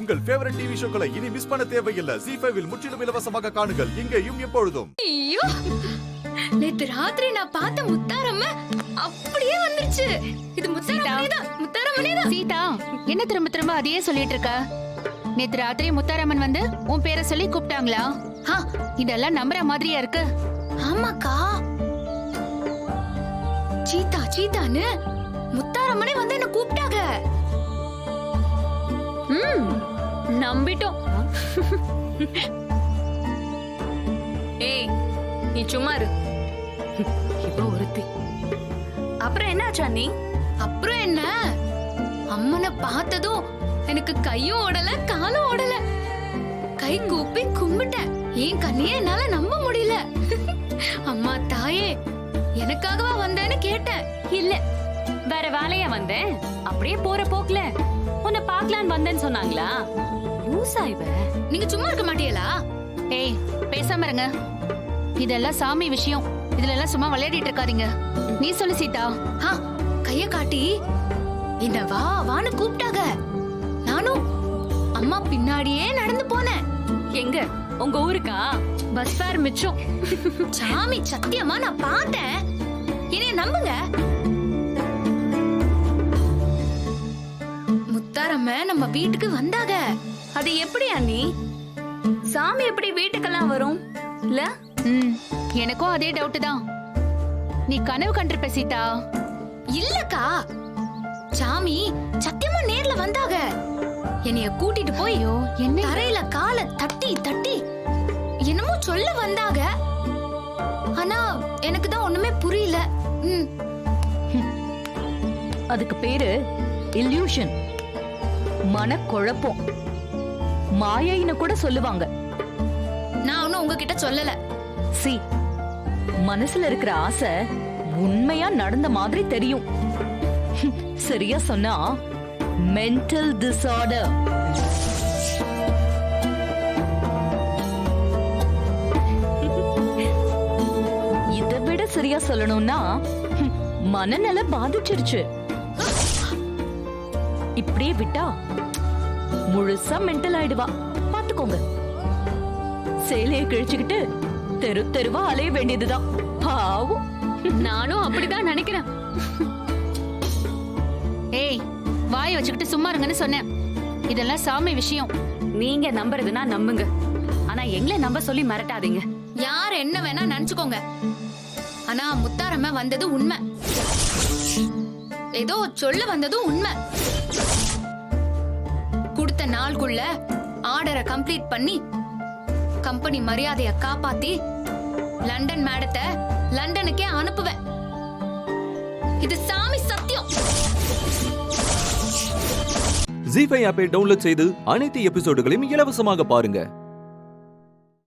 உங்கள் favourite TV ஷோக்களை இனி miss பண்ண தேவையில்லை. ஜீ5 இல் முற்றிலும் இலவசமாக காணுங்கள். இங்கேயும் எப்பொழுதும். ஐயோ, நேத்து ராத்திரி நான் பார்த்த முத்தாரம்ம அப்படியே வந்துருச்சு. இது முத்தாரம்மனேதான். சீதா, என்ன திரும்ப திரும்ப அதையே சொல்லிட்டு இருக்க? நேத்து ராத்திரி முத்தாரம்மன் வந்து உன் பேரை சொல்லி கூப்பிட்டாங்களா? இதெல்லாம் நம்புற மாதிரியா இருக்கு? ஆமாக்கா, சீதா சீதான்னு முத்தாரம்மனே வந்து என்ன கூப்பிட்டாங்க. நம்பிட்டோம். ஏய், நீ சும்மா இரு. இப்போ ஒருத்தி. அப்புறம் என்னாச்சா நீ? அப்புறம் என்ன, அம்மனை பார்த்ததும் எனக்கு கையும் ஓடல காலும் ஓடல. கை கூப்பி கும்பிட்டேன். என் கண்ணையே என்னால நம்ப முடியல. அம்மா தாயே, எனக்காகவா வந்தேன்னு கேட்டேன். இல்ல, வேற வேலையா வந்தேன். அப்படியே போற போக்குல உன்னை பார்க்கலான்னு வந்தேன்னு சொன்னாங்களா? லூசா இவ. நீங்க சும்மா இருக்க மாட்டீங்களா? ஏய், பேசாம இருங்க. இதெல்லாம் சாமி விஷயம். இதுல எல்லாம் சும்மா விளையாடிட்டு இருக்காதீங்க. நீ சொல்லு சீதா. கைய காட்டி என்ன வா வான்னு கூப்பிட்டாங்க. நானும் அம்மா பின்னாடியே நடந்து போனேன். எங்க, உங்க ஊருக்கா? பஸ் ஃபேர் மிச்சம். சாமி சத்தியமா நான் பார்த்தேன். என்னைய நம்புங்க. முத்தாரம்ம நம்ம வீட்டுக்கு வந்தாங்க. அது எப்படி அண்ணி? சாமி எப்படி வீட்டுக்கெல்லாம் வரும்? இல்ல, எனக்கும் அதே டவுட் தான். நீ கனவு கண்டிருப்ப சீதா. இல்லக்கா, சாமி சத்தியமா நேர்ல வந்தாங்க. என்னைய கூட்டிட்டு போய் என்ன தரையில கால தட்டி தட்டி என்னமோ சொல்ல வந்தாங்க. ஆனா எனக்கு தான் ஒண்ணுமே புரியல. அதுக்கு பேரு இல்யூஷன், மனக்குழப்பம், மாயைன்னு கூட சொல்லுவாங்க. நான் ஒன்னும் உங்ககிட்ட சொல்லல. சி, மனசுல இருக்கிற ஆசை உண்மையா நடந்த மாதிரி தெரியும். சரியா சொன்னா மென்டல் டிசார்டர். இதை விட சரியா சொல்லணும்னா மனநல பாதிச்சிருச்சு. இப்படியே விட்டா முழுசா மென்டல் ஆயிடுவா. பாத்துக்கோங்க. சேலைய கிழிச்சுக்கிட்டு தெரு தெருவா அலைய வேண்டியதுதான். பாவம். நானும் அப்படிதான் நினைக்கிறேன். ஏய், வாய் வச்சுக்கிட்டு சும்மா இருங்கன்னு சொன்னேன். இதெல்லாம் சாமி விஷயம். நீங்க நம்புறதுன்னா நம்புங்க. ஆனா எங்களை நம்ப சொல்லி மிரட்டாதீங்க. யார் என்ன வேணா நினைச்சுக்கோங்க. ஆனா முத்தாரம்ம வந்தது உண்மை. ஏதோ சொல்ல வந்ததும் உண்மை. கொடுத்த நாளுக்குள்ள ஆர்டரை கம்ப்ளீட் பண்ணி கம்பெனி மரியாதைய காப்பாத்தி லண்டன் மேடத்தை லண்டனுக்கே அனுப்புவேன். இது சாமி சத்தியம். ஜீ5 ஆப்பை டவுன்லோட் செய்து அனைத்து எபிசோடுகளையும் இலவசமாக பாருங்க.